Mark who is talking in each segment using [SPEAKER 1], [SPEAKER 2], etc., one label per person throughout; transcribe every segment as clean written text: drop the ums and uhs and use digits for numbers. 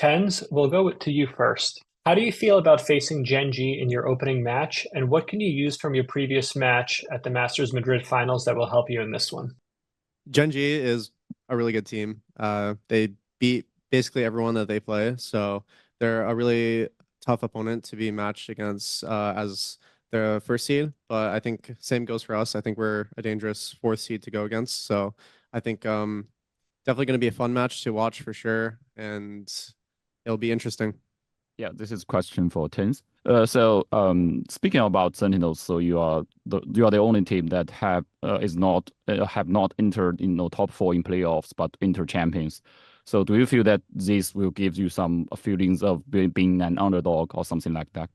[SPEAKER 1] Tenz, we'll go to you first. How do you feel about facing Genji in your opening match, and what can you use from your previous match at the Masters Madrid finals that will help you in this one?
[SPEAKER 2] Genji is a really good team. They beat basically everyone that they play, so they're a really tough opponent to be matched against as the first seed. But I think same goes for us. I think we're a dangerous fourth seed to go against. So I think definitely going to be a fun match to watch for sure, and it'll be interesting.
[SPEAKER 3] Yeah, this is a question for Tenz. Speaking about Sentinels, so you are the only team that have not entered top four in playoffs, but enter champions. So do you feel that this will give you some feelings of being an underdog or something like that?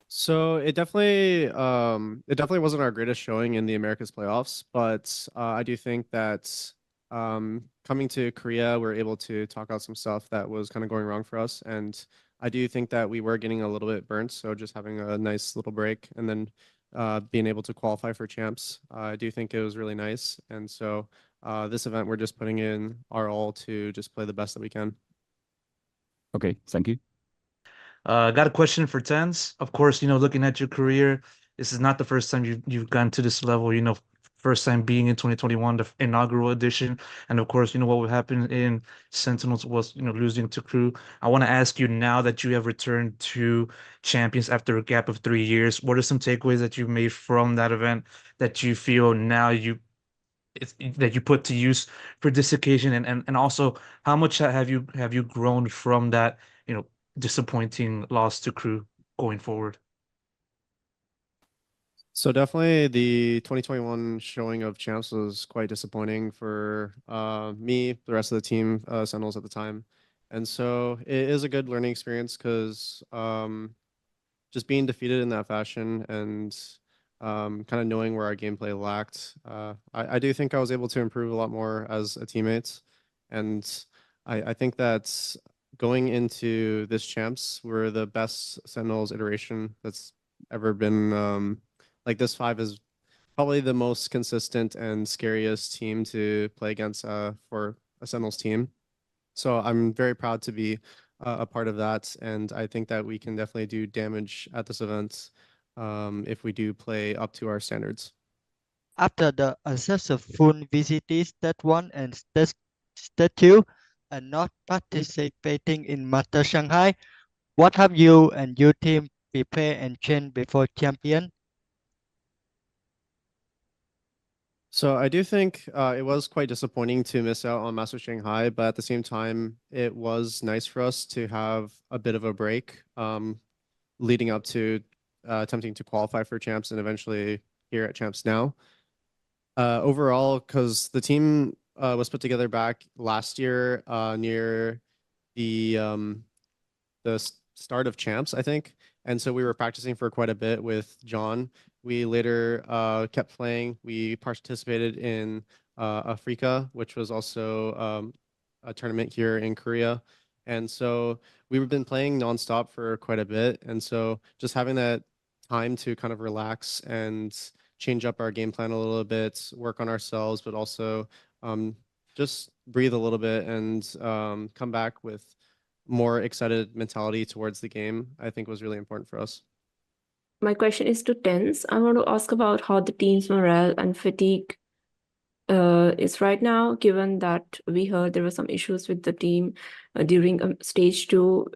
[SPEAKER 2] So it definitely wasn't our greatest showing in the Americas playoffs, but I do think that coming to Korea, we are able to talk out some stuff that was kind of going wrong for us, and I do think that we were getting a little bit burnt. So just having a nice little break and then being able to qualify for champs, I do think it was really nice. And so this event, we're just putting in our all to just play the best that we can.
[SPEAKER 3] Okay, thank you.
[SPEAKER 4] Got a question for Tenz. Of course, looking at your career, this is not the first time you've gotten to this level. First time being in 2021, the inaugural edition, and of course, what would happen in Sentinels was losing to Crew. I want to ask you, now that you have returned to Champions after a gap of 3 years, what are some takeaways that you made from that event that you feel now that you put to use for this occasion, and also how much have you grown from that disappointing loss to Crew going forward?
[SPEAKER 2] So definitely the 2021 showing of champs was quite disappointing for me, the rest of the team, Sentinels at the time. And so it is a good learning experience because just being defeated in that fashion and kind of knowing where our gameplay lacked, I do think I was able to improve a lot more as a teammate. And I think that going into this champs, we're the best Sentinels iteration that's ever been. Like this 5 is probably the most consistent and scariest team to play against for a Sentinels team. So I'm very proud to be a part of that, and I think that we can definitely do damage at this event if we do play up to our standards.
[SPEAKER 5] After the unsuccessful VCT Stage 1 and Stage 2 and not participating in Master Shanghai, what have you and your team prepared and trained before champion?
[SPEAKER 2] So I do think it was quite disappointing to miss out on Master Shanghai, but at the same time, it was nice for us to have a bit of a break leading up to attempting to qualify for champs and eventually here at champs now. Overall, because the team was put together back last year near the start of champs, I think. And so we were practicing for quite a bit with John. We later kept playing. We participated in Africa, which was also a tournament here in Korea. And so we've been playing nonstop for quite a bit. And so just having that time to kind of relax and change up our game plan a little bit, work on ourselves, but also just breathe a little bit and come back with more excited mentality towards the game, I think was really important for us.
[SPEAKER 6] My question is to Tenz. I want to ask about how the team's morale and fatigue is right now, given that we heard there were some issues with the team during stage 2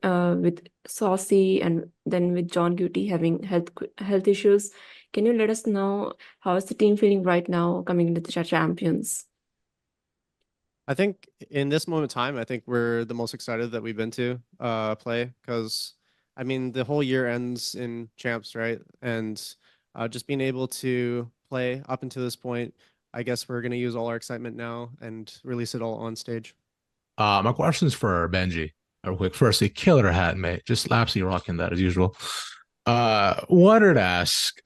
[SPEAKER 6] with Saucy and then with John Guty having health issues. Can you let us know how is the team feeling right now coming into the champions?
[SPEAKER 2] I think in this moment of time, I think we're the most excited that we've been to play because, I mean, the whole year ends in champs, right? And just being able to play up until this point, I guess we're going to use all our excitement now and release it all on stage.
[SPEAKER 7] My question's for Benji. Real quick. Firstly, killer hat, mate. Just absolutely rocking that as usual. Wanted to ask,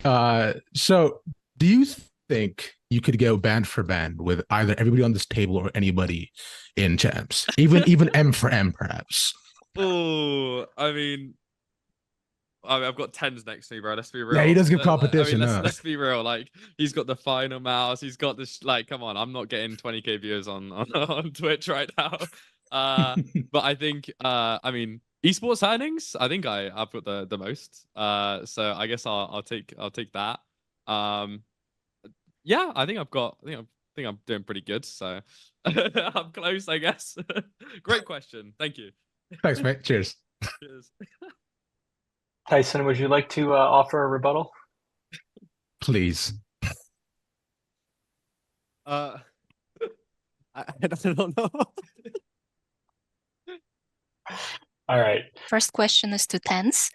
[SPEAKER 7] so do you think you could go band for band with either everybody on this table or anybody in champs, even M for M, perhaps?
[SPEAKER 8] Oh, I mean, I've got Tenz next to me, bro. Let's be real.
[SPEAKER 7] Yeah, he does give competition.
[SPEAKER 8] Let's be real. Like, he's got the final mouse. He's got this. Like, come on, I'm not getting 20K viewers on Twitch right now. But I think I mean esports earnings, I think I've got the most. So I guess I'll take that. Yeah, I think I'm doing pretty good. So I'm close, I guess. Great question. Thank you.
[SPEAKER 7] Thanks, mate. Cheers.
[SPEAKER 8] Cheers.
[SPEAKER 1] Tyson, would you like to offer a rebuttal?
[SPEAKER 7] Please.
[SPEAKER 2] I don't know.
[SPEAKER 1] All right.
[SPEAKER 9] First question is to Tenz.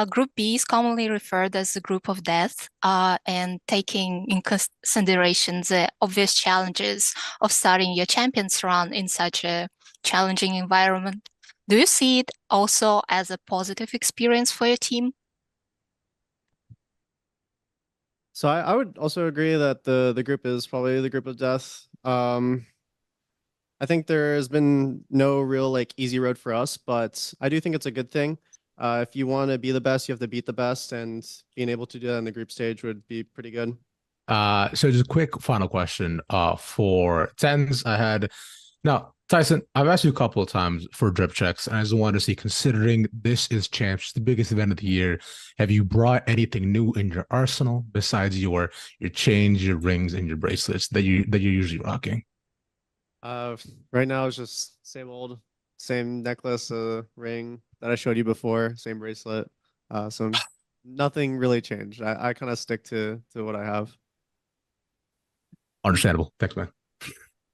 [SPEAKER 9] Group B is commonly referred as the group of death, and taking in consideration the obvious challenges of starting your champions run in such a challenging environment. Do you see it also as a positive experience for your team?
[SPEAKER 2] So I would also agree that the group is probably the group of death. I think there has been no real like easy road for us, but I do think it's a good thing. If you want to be the best, you have to beat the best, and being able to do that in the group stage would be pretty good.
[SPEAKER 7] So just a quick final question for Tenz. Now, Tyson, I've asked you a couple of times for drip checks, and I just wanted to see, considering this is Champs, the biggest event of the year, have you brought anything new in your arsenal besides your chains, your rings, and your bracelets that you're usually rocking?
[SPEAKER 2] Right now it's just same necklace, ring that I showed you before, same bracelet. So nothing really changed. I kind of stick to what I have.
[SPEAKER 7] Understandable. Thanks, man.